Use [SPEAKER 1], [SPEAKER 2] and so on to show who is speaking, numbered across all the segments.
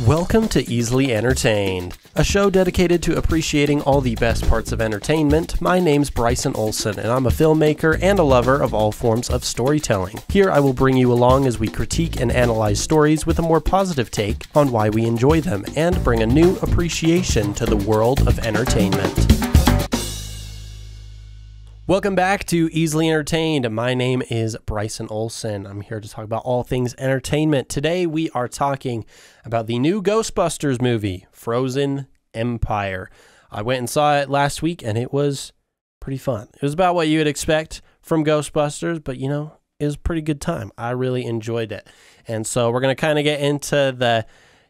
[SPEAKER 1] Welcome to Easily Entertained, a show dedicated to appreciating all the best parts of entertainment. My name's Bryson Olson, and I'm a filmmaker and a lover of all forms of storytelling. Here I will bring you along as we critique and analyze stories with a more positive take on why we enjoy them, and bring a new appreciation to the world of entertainment. Welcome back to Easily Entertained. My name is Bryson Olson. I'm here to talk about all things entertainment. Today we are talking about the new Ghostbusters movie, Frozen Empire. I went and saw it last week and it was pretty fun. It was about what you would expect from Ghostbusters, but you know, it was a pretty good time. I really enjoyed it. And so we're going to kind of get into the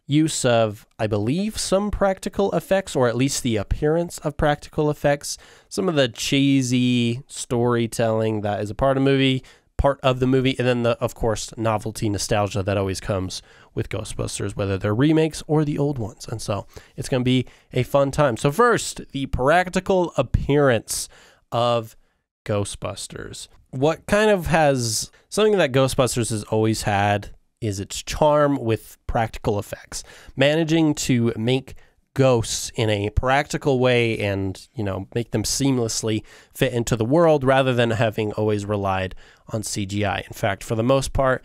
[SPEAKER 1] use of, I believe, some practical effects, or at least the appearance of practical effects, some of the cheesy storytelling that is a part of the movie, and then of course, novelty nostalgia that always comes with Ghostbusters, whether they're remakes or the old ones. And so it's going to be a fun time. So first, the practical appearance of Ghostbusters. What kind of has something that Ghostbusters has always had is its charm with practical effects, managing to make ghosts in a practical way and, you know, make them seamlessly fit into the world rather than having always relied on CGI. In fact, for the most part,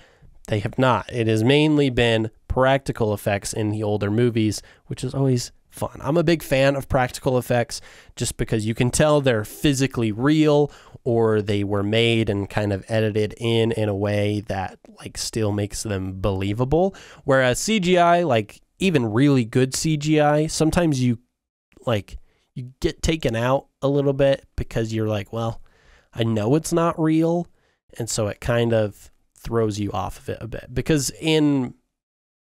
[SPEAKER 1] they have not. It has mainly been practical effects in the older movies, which is always fun. I'm a big fan of practical effects just because you can tell they're physically real, or they were made and kind of edited in a way that like still makes them believable. Whereas CGI, like even really good CGI, sometimes you get taken out a little bit because you're like, well, I know it's not real. And so it kind of throws you off of it a bit, because in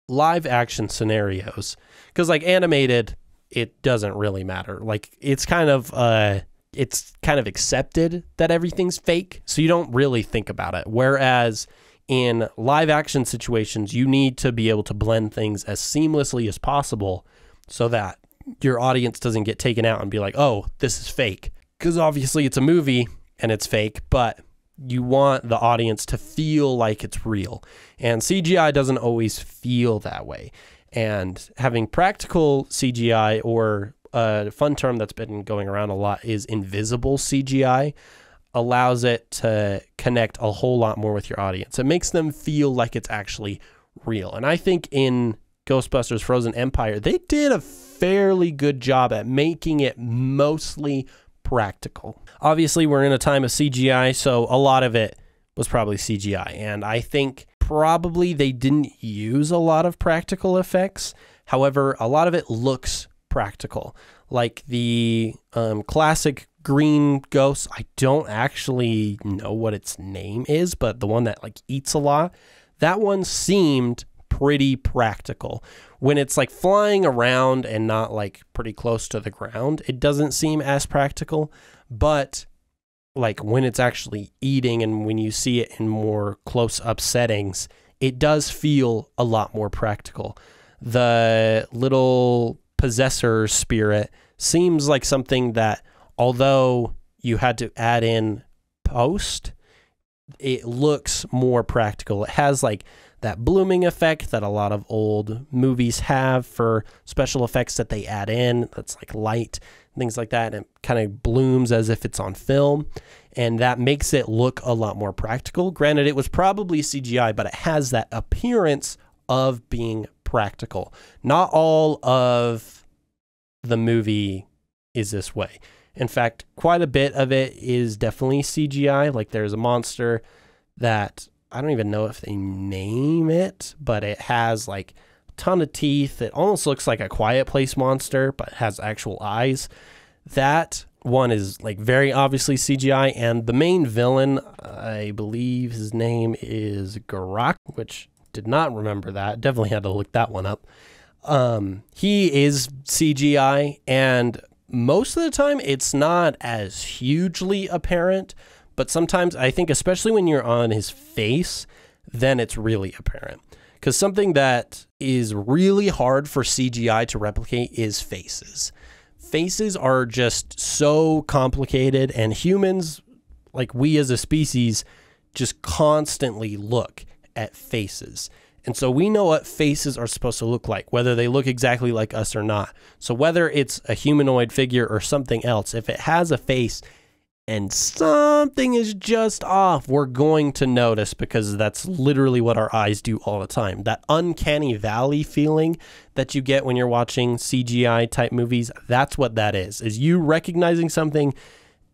[SPEAKER 1] live action scenarios, because like animated, it doesn't really matter. Like it's kind of accepted that everything's fake, so you don't really think about it. Whereas in live action situations, you need to be able to blend things as seamlessly as possible so that your audience doesn't get taken out and be like, oh, this is fake. Because obviously it's a movie and it's fake, but you want the audience to feel like it's real. And CGI doesn't always feel that way. And having practical CGI, or a fun term that's been going around a lot is invisible CGI, allows it to connect a whole lot more with your audience. It makes them feel like it's actually real. And I think in Ghostbusters Frozen Empire, they did a fairly good job at making it mostly practical. Obviously, we're in a time of CGI, so a lot of it was probably CGI. And I think probably they didn't use a lot of practical effects. However, a lot of it looks practical. Like the classic green ghost, I don't actually know what its name is, but the one that like eats a lot, that one seemed pretty practical. When it's like flying around and not like pretty close to the ground, it doesn't seem as practical. But like when it's actually eating and when you see it in more close-up settings, it does feel a lot more practical. The little possessor spirit seems like something that, although you had to add in post, it looks more practical. It has like that blooming effect that a lot of old movies have for special effects that they add in. That's like light, things like that. And it kind of blooms as if it's on film. And that makes it look a lot more practical. Granted, it was probably CGI, but it has that appearance of being practical. Not all of the movie is this way. In fact, quite a bit of it is definitely CGI. Like there's a monster that I don't even know if they name it, but it has like a ton of teeth. It almost looks like a Quiet Place monster, but has actual eyes. That one is like very obviously CGI. And the main villain, I believe his name is Garak, which did not remember that. Definitely had to look that one up. He is CGI, and most of the time it's not as hugely apparent, but sometimes I think, especially when you're on his face, then it's really apparent. Because something that is really hard for CGI to replicate is faces. Faces are just so complicated, and humans, like we as a species, just constantly look at faces. And so we know what faces are supposed to look like, whether they look exactly like us or not. So whether it's a humanoid figure or something else, if it has a face and something is just off, we're going to notice, because that's literally what our eyes do all the time. That uncanny valley feeling that you get when you're watching CGI type movies, that's what that is you recognizing something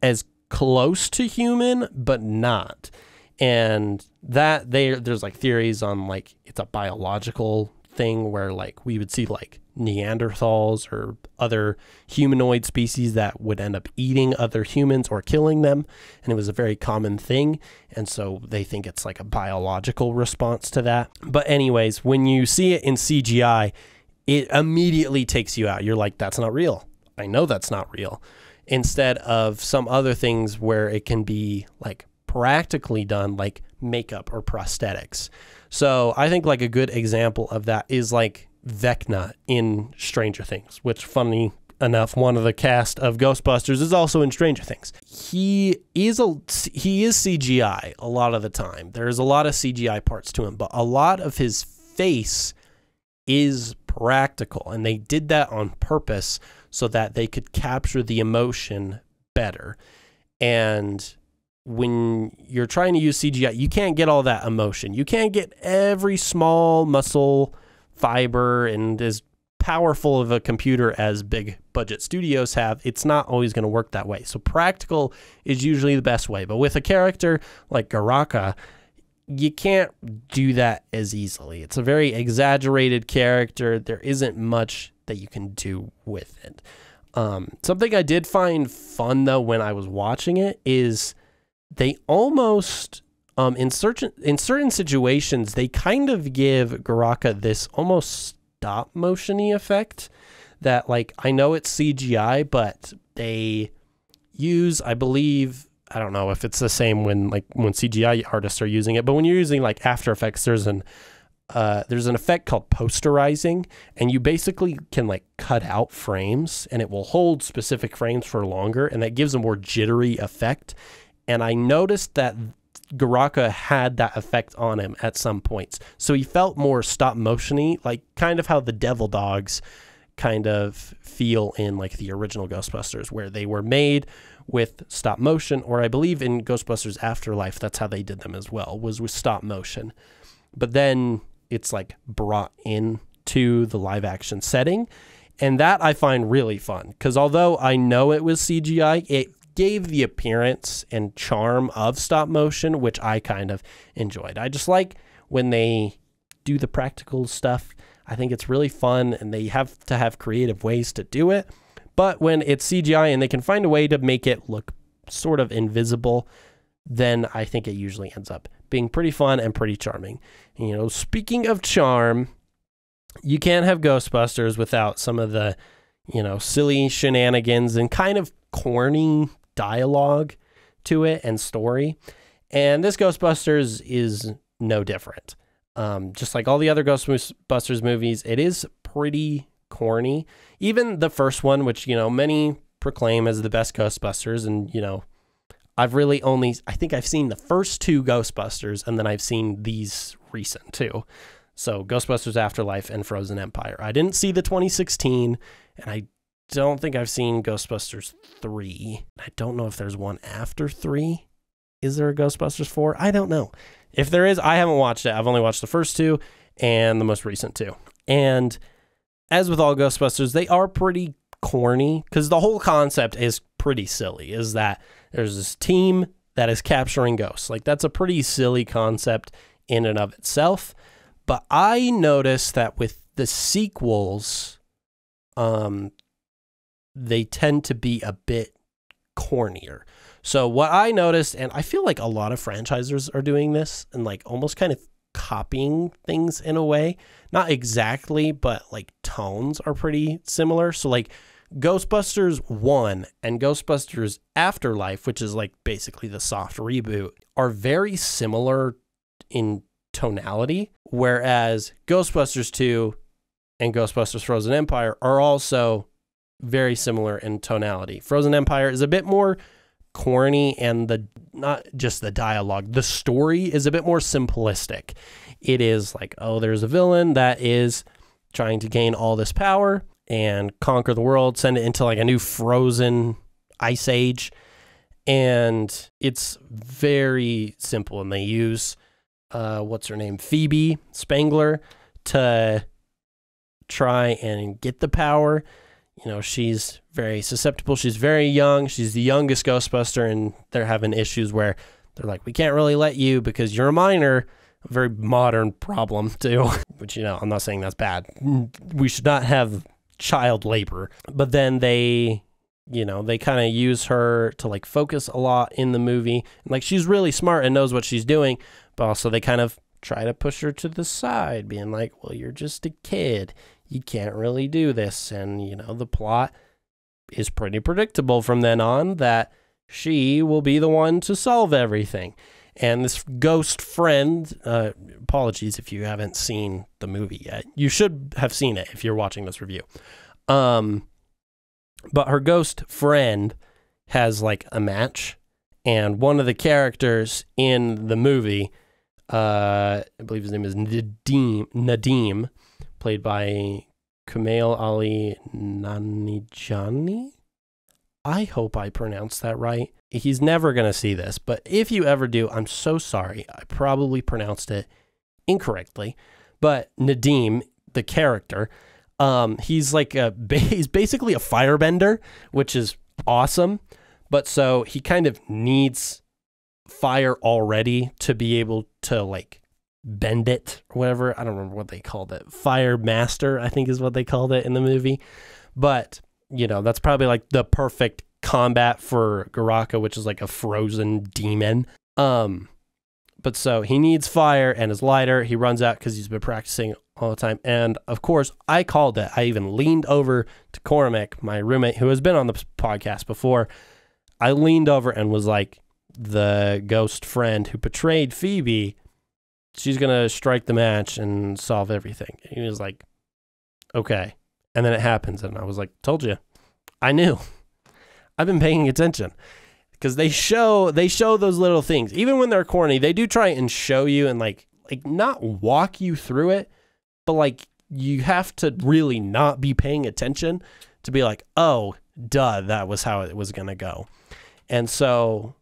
[SPEAKER 1] as close to human, but not. And that there's like theories on like it's a biological thing where like we would see like Neanderthals or other humanoid species that would end up eating other humans or killing them, and it was a very common thing, and so they think it's like a biological response to that. But anyways, when you see it in CGI, it immediately takes you out. You're like, that's not real. I know that's not real. Instead of some other things where it can be like practically done, like makeup or prosthetics. So I think like a good example of that is like Vecna in Stranger Things, which funny enough, one of the cast of Ghostbusters is also in Stranger Things. He is CGI a lot of the time. There's a lot of CGI parts to him, but a lot of his face is practical, and they did that on purpose so that they could capture the emotion better. And when you're trying to use CGI, you can't get all that emotion. You can't get every small muscle fiber and as powerful of a computer as big budget studios have. It's not always going to work that way. So practical is usually the best way. But with a character like Garaka, you can't do that as easily. It's a very exaggerated character. There isn't much that you can do with it. Something I did find fun though when I was watching it is they almost in certain situations they kind of give Garaka this almost stop motion-y effect that, like, I know it's CGI, but they use, I believe, I don't know if it's the same when CGI artists are using it, but when you're using like After Effects, there's an effect called posterizing, and you basically can like cut out frames and it will hold specific frames for longer, and that gives a more jittery effect. And I noticed that Garaka had that effect on him at some points. So he felt more stop motion-y, like kind of how the Devil Dogs kind of feel in like the original Ghostbusters, where they were made with stop motion, or I believe in Ghostbusters Afterlife, that's how they did them as well, was with stop motion. But then it's like brought into the live action setting. And that I find really fun, because although I know it was CGI, it gave the appearance and charm of stop motion, which I kind of enjoyed. I just like when they do the practical stuff. I think it's really fun, and they have to have creative ways to do it. But when it's CGI and they can find a way to make it look sort of invisible, then I think it usually ends up being pretty fun and pretty charming. And, you know, speaking of charm, you can't have Ghostbusters without some of the, you know, silly shenanigans and kind of corny dialogue to it and story. And this Ghostbusters is no different. Just like all the other Ghostbusters movies, it is pretty corny. Even the first one, which, you know, many proclaim as the best Ghostbusters, and, you know, I think I've seen the first two Ghostbusters, and then I've seen these recent two. So Ghostbusters Afterlife and Frozen Empire. I didn't see the 2016, and I don't think I've seen Ghostbusters 3. I don't know if there's one after 3. Is there a Ghostbusters 4? I don't know. If there is, I haven't watched it. I've only watched the first two and the most recent two. And as with all Ghostbusters, they are pretty corny, because the whole concept is pretty silly, is that there's this team that is capturing ghosts. Like, that's a pretty silly concept in and of itself. But I noticed that with the sequels, they tend to be a bit cornier. So what I noticed, and I feel like a lot of franchises are doing this and like almost kind of copying things in a way, not exactly, but like tones are pretty similar. So like Ghostbusters 1 and Ghostbusters Afterlife, which is like basically the soft reboot, are very similar in tonality, whereas Ghostbusters 2 and Ghostbusters Frozen Empire are also very similar in tonality. Frozen Empire is a bit more corny, and not just the dialogue, the story is a bit more simplistic. It is like, oh, there's a villain that is trying to gain all this power and conquer the world, send it into like a new frozen ice age. And it's very simple. And they use, what's her name? Phoebe Spangler to try and get the power. You know, she's very susceptible. She's very young. She's the youngest Ghostbuster, and they're having issues where they're like, we can't really let you because you're a minor. A very modern problem too, which, you know, I'm not saying that's bad. We should not have child labor. But then they, you know, they kind of use her to like focus a lot in the movie. And like, she's really smart and knows what she's doing, but also they kind of try to push her to the side, being like, well, you're just a kid. You can't really do this. And, you know, the plot is pretty predictable from then on that she will be the one to solve everything. And this ghost friend, apologies if you haven't seen the movie yet. You should have seen it if you're watching this review. But her ghost friend has like a match. And one of the characters in the movie, I believe his name is Nadim, played by Kumail Ali Nanjiani. I hope I pronounced that right. He's never going to see this, but if you ever do, I'm so sorry. I probably pronounced it incorrectly. But Nadim, the character, he's like he's basically a firebender, which is awesome. But so he kind of needs fire already to be able to like bend it or whatever. I don't remember what they called it. Fire master, I think is what they called it in the movie. But, you know, that's probably like the perfect combat for Garaka, which is like a frozen demon. But so he needs fire and his lighter. He runs out because he's been practicing all the time. And of course, I called it. I even leaned over to Cormac, my roommate, who has been on the podcast before. I leaned over and was like, the ghost friend who betrayed Phoebe, she's going to strike the match and solve everything. And he was like, okay. And then it happens. And I was like, told you. I knew. I've been paying attention. Because they show those little things. Even when they're corny, they do try and show you and like not walk you through it, but like you have to really not be paying attention to be like, oh, duh, that was how it was going to go. And so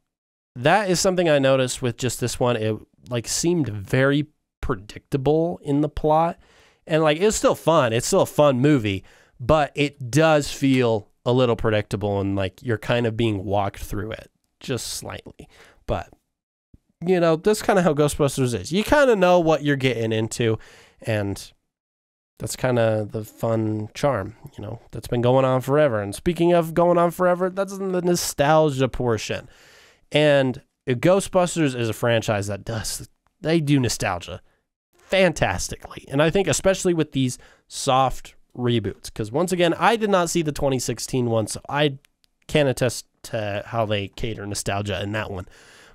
[SPEAKER 1] that is something I noticed with just this one. It like seemed very predictable in the plot. And like it's still fun. It's still a fun movie, but it does feel a little predictable and like you're kind of being walked through it just slightly. But you know, that's kind of how Ghostbusters is. You kind of know what you're getting into, and that's kind of the fun charm, you know, that's been going on forever. And speaking of going on forever, that's the nostalgia portion. And Ghostbusters is a franchise that they do nostalgia fantastically. And I think especially with these soft reboots, because once again, I did not see the 2016 one, so I can't attest to how they cater nostalgia in that one.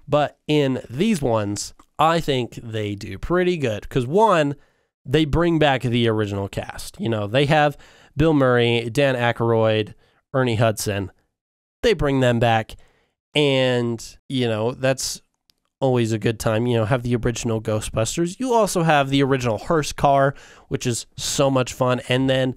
[SPEAKER 1] But in these ones, I think they do pretty good. Because one, they bring back the original cast. You know, they have Bill Murray, Dan Aykroyd, Ernie Hudson. They bring them back. And, you know, that's always a good time. You know, have the original Ghostbusters. You also have the original hearse car, which is so much fun. And then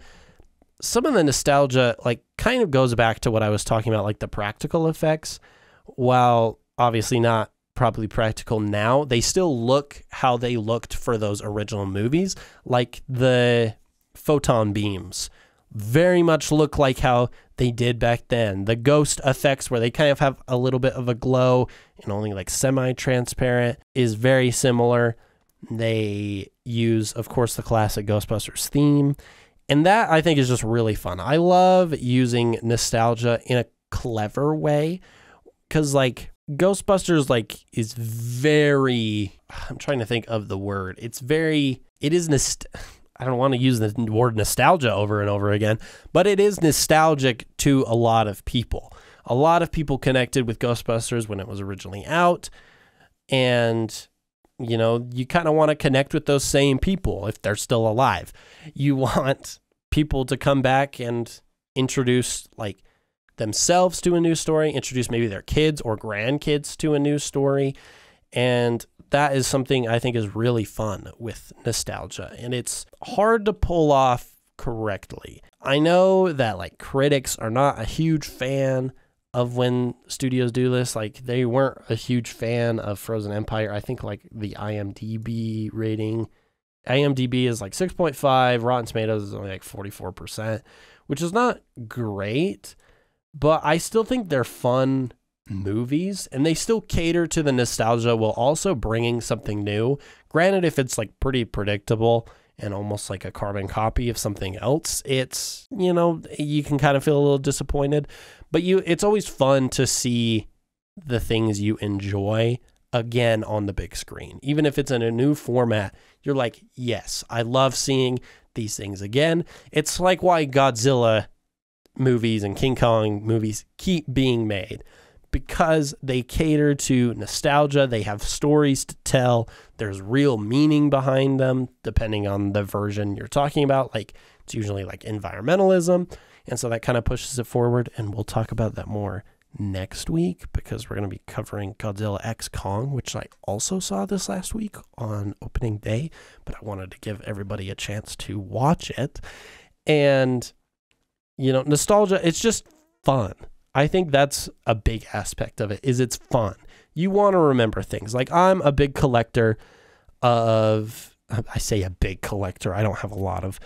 [SPEAKER 1] some of the nostalgia, like, kind of goes back to what I was talking about, like the practical effects. While obviously not probably practical now, they still look how they looked for those original movies. Like the photon beams very much look like how they did back then. The ghost effects where they kind of have a little bit of a glow and only like semi-transparent is very similar. They use, of course, the classic Ghostbusters theme. And that I think is just really fun. I love using nostalgia in a clever way because like Ghostbusters like is very, I'm trying to think of the word. It is I don't want to use the word nostalgia over and over again, but it is nostalgic to a lot of people. A lot of people connected with Ghostbusters when it was originally out. And, you know, you kind of want to connect with those same people if they're still alive. You want people to come back and introduce like themselves to a new story, introduce maybe their kids or grandkids to a new story. And that is something I think is really fun with nostalgia. And it's hard to pull off correctly. I know that like critics are not a huge fan of when studios do this. Like they weren't a huge fan of Frozen Empire. I think like the IMDb rating, IMDb is like 6.5, Rotten Tomatoes is only like 44%, which is not great, but I still think they're fun movies and they still cater to the nostalgia while also bringing something new. Granted, if it's like pretty predictable and almost like a carbon copy of something else, it's, you know, you can kind of feel a little disappointed, but it's always fun to see the things you enjoy again on the big screen. Even if it's in a new format, you're like, yes, I love seeing these things again. It's like why Godzilla movies and King Kong movies keep being made, because they cater to nostalgia. They have stories to tell. There's real meaning behind them, depending on the version you're talking about. Like it's usually like environmentalism. And so that kind of pushes it forward. And we'll talk about that more next week, because we're going to be covering Godzilla X Kong, which I also saw this last week on opening day, but I wanted to give everybody a chance to watch it. And, you know, nostalgia, it's just fun. I think that's a big aspect of it, is it's fun. You want to remember things. Like I'm a big collector of, I say a big collector, I don't have a lot of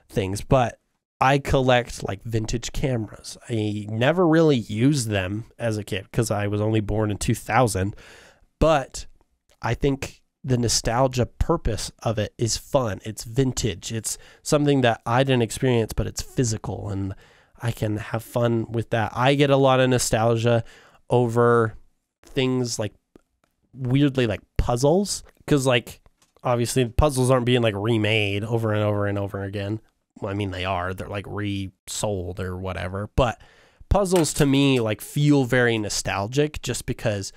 [SPEAKER 1] things, but I collect like vintage cameras. I never really used them as a kid because I was only born in 2000, but I think the nostalgia purpose of it is fun. It's vintage. It's something that I didn't experience, but it's physical and I can have fun with that. I get a lot of nostalgia over things like weirdly like puzzles, because like obviously puzzles aren't being like remade over and over and over again. Well, I mean, they are. They're like resold or whatever. But puzzles to me like feel very nostalgic, just because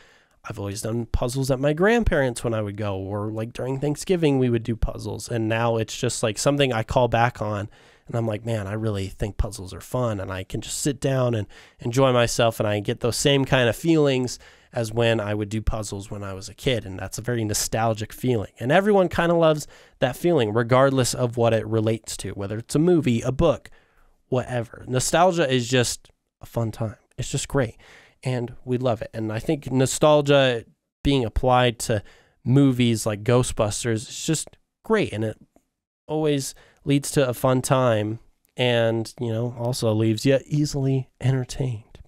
[SPEAKER 1] I've always done puzzles at my grandparents when I would go, or like during Thanksgiving we would do puzzles. And now it's just like something I call back on. And I'm like, man, I really think puzzles are fun, and I can just sit down and enjoy myself, and I get those same kind of feelings as when I would do puzzles when I was a kid, and that's a very nostalgic feeling. And everyone kind of loves that feeling, regardless of what it relates to, whether it's a movie, a book, whatever. Nostalgia is just a fun time. It's just great, and we love it. And I think nostalgia being applied to movies like Ghostbusters is just great, and it always leads to a fun time, and, you know, also leaves you easily entertained.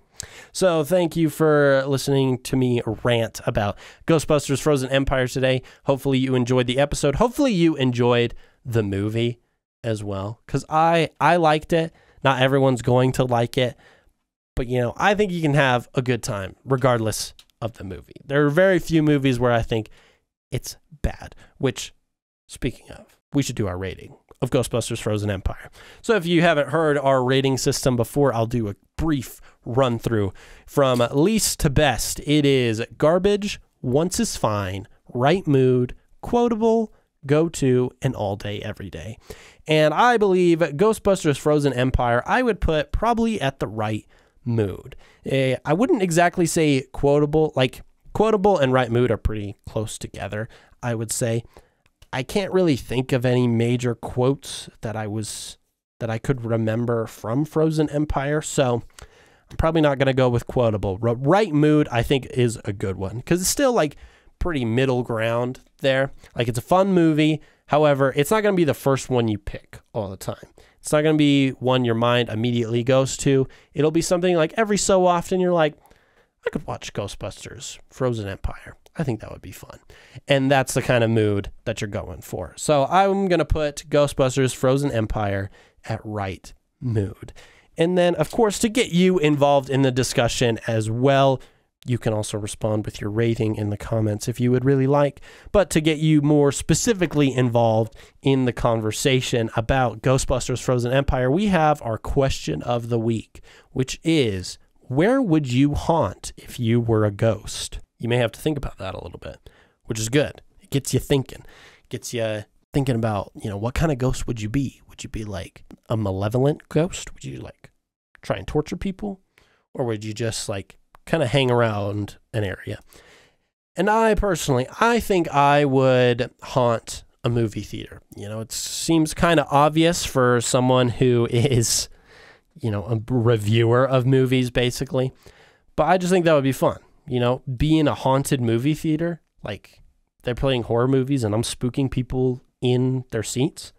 [SPEAKER 1] So thank you for listening to me rant about Ghostbusters Frozen Empire today. Hopefully you enjoyed the episode. Hopefully you enjoyed the movie as well, because I liked it. Not everyone's going to like it, but, you know, I think you can have a good time regardless of the movie. There are very few movies where I think it's bad, which, speaking of, we should do our rating of Ghostbusters Frozen Empire. So if you haven't heard our rating system before, I'll do a brief run through from least to best. It is garbage, once is fine, right mood, quotable, go to, and all day, every day. And I believe Ghostbusters Frozen Empire, I would put probably at the right mood. I wouldn't exactly say quotable, like quotable and right mood are pretty close together, I would say. I can't really think of any major quotes that I could remember from Frozen Empire, so I'm probably not going to go with quotable. Right mood, I think, is a good one, because it's still like pretty middle ground there. Like, it's a fun movie. However, it's not going to be the first one you pick all the time. It's not going to be one your mind immediately goes to. It'll be something like every so often you're like, I could watch Ghostbusters Frozen Empire. I think that would be fun. And that's the kind of mood that you're going for. So I'm going to put Ghostbusters Frozen Empire at right mood. And then, of course, to get you involved in the discussion as well, you can also respond with your rating in the comments if you would really like. But to get you more specifically involved in the conversation about Ghostbusters Frozen Empire, we have our question of the week, which is, where would you haunt if you were a ghost? You may have to think about that a little bit, which is good. It gets you thinking. Gets you thinking about, you know, what kind of ghost would you be? Would you be like a malevolent ghost? Would you like try and torture people? or would you just like kind of hang around an area? And I personally, I think I would haunt a movie theater. You know, it seems kind of obvious for someone who is, you know, a reviewer of movies basically, but I just think that would be fun. You know, be in a haunted movie theater, like they're playing horror movies and I'm spooking people in their seats.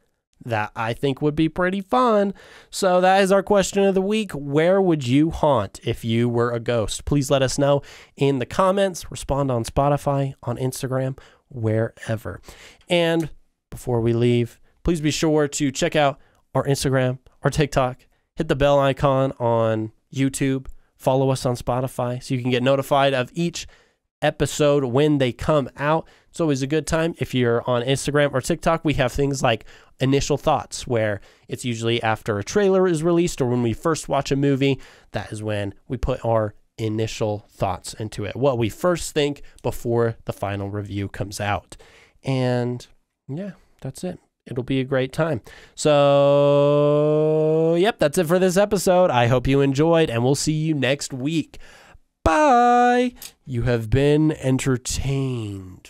[SPEAKER 1] That I think would be pretty fun. So that is our question of the week. Where would you haunt if you were a ghost? Please let us know in the comments. Respond on Spotify, on Instagram, wherever. And before we leave, please be sure to check out our Instagram, our TikTok, hit the bell icon on YouTube, follow us on Spotify so you can get notified of each episode when they come out. It's always a good time. If you're on Instagram or TikTok, we have things like initial thoughts, where it's usually after a trailer is released or when we first watch a movie. That is when we put our initial thoughts into it, what we first think before the final review comes out. And yeah, that's it. It'll be a great time. So, yep, that's it for this episode. I hope you enjoyed, and we'll see you next week. Bye. You have been entertained.